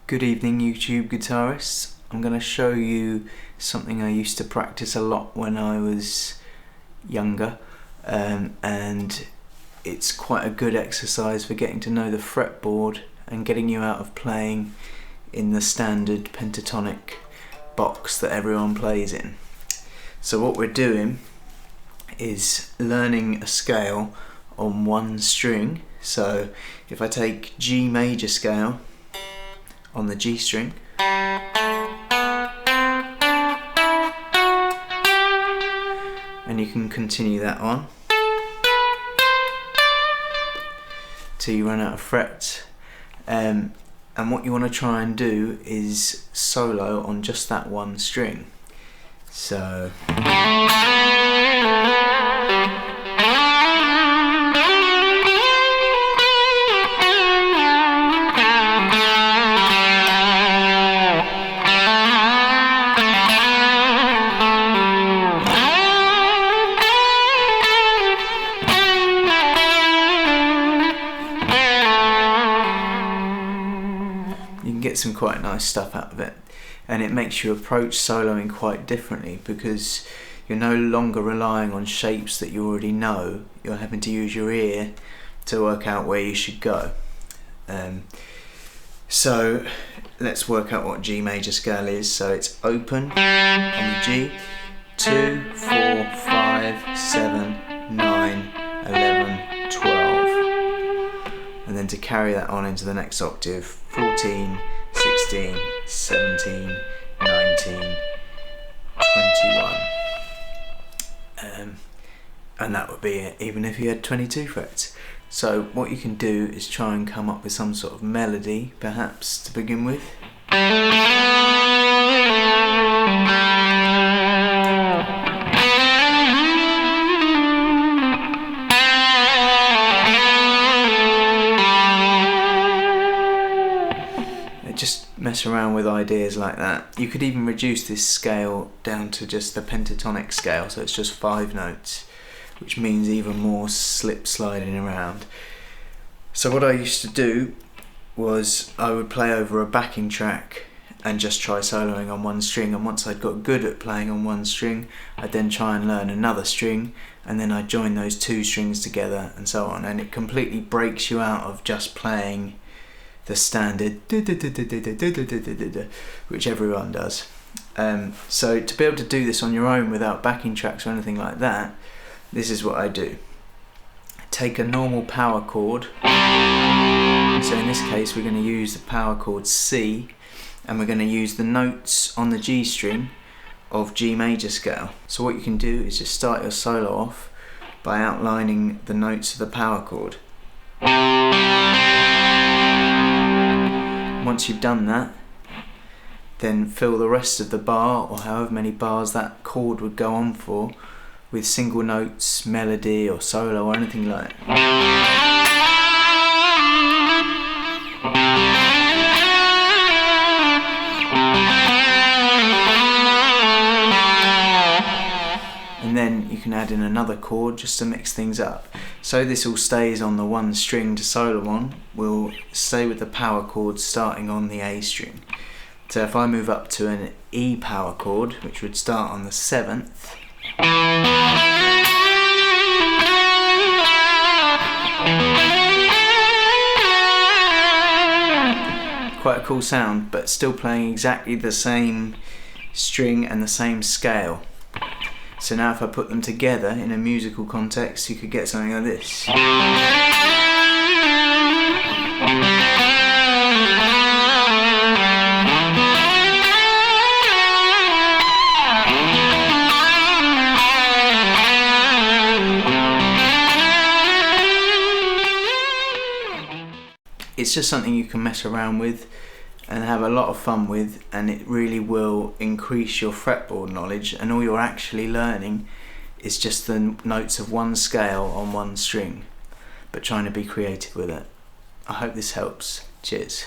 Good evening, YouTube guitarists. I'm going to show you something I used to practice a lot when I was younger, and it's quite a good exercise for getting to know the fretboard and getting you out of playing in the standard pentatonic box that everyone plays in. So what we're doing is learning a scale on one string. So if I take G major scale on the G string, and you can continue that on till you run out of frets, and what you want to try and do is solo on just that one string. So you can get some quite nice stuff out of it, and it makes you approach soloing quite differently because you're no longer relying on shapes that you already know. You're having to use your ear to work out where you should go. So let's work out what G major scale is. So it's open on the G, 2, 4, 5, 7, 9, 11, 12. And then to carry that on into the next octave, 14, 16, 17, 19, 21. And that would be it, even if you had 22 frets. So what you can do is try and come up with some sort of melody, perhaps, to begin with. Just mess around with ideas like that. You could even reduce this scale down to just the pentatonic scale, so it's just 5 notes, which means even more slip sliding around. So what I used to do was I would play over a backing track and just try soloing on one string, and once I'd got good at playing on one string, I'd then try and learn another string, and then I'd join those 2 strings together and so on, and it completely breaks you out of just playing the standard which everyone does. So to be able to do this on your own without backing tracks or anything like that, this is what I do. Take a normal power chord, so in this case we're going to use the power chord C, and we're going to use the notes on the G string of G major scale. So what you can do is just start your solo off by outlining the notes of the power chord. Once you've done that, then fill the rest of the bar, or however many bars that chord would go on for, with single notes, melody or solo or anything like that. And then you can add in another chord just to mix things up. So this all stays on the one string to solo on. We'll stay with the power chord starting on the A string. So if I move up to an E power chord, which would start on the 7th, quite a cool sound, but still playing exactly the same string and the same scale. So now if I put them together in a musical context, you could get something like this. It's just something you can mess around with and have a lot of fun with, and it really will increase your fretboard knowledge, and all you're actually learning is just the notes of one scale on one string, but trying to be creative with it. I hope this helps. Cheers.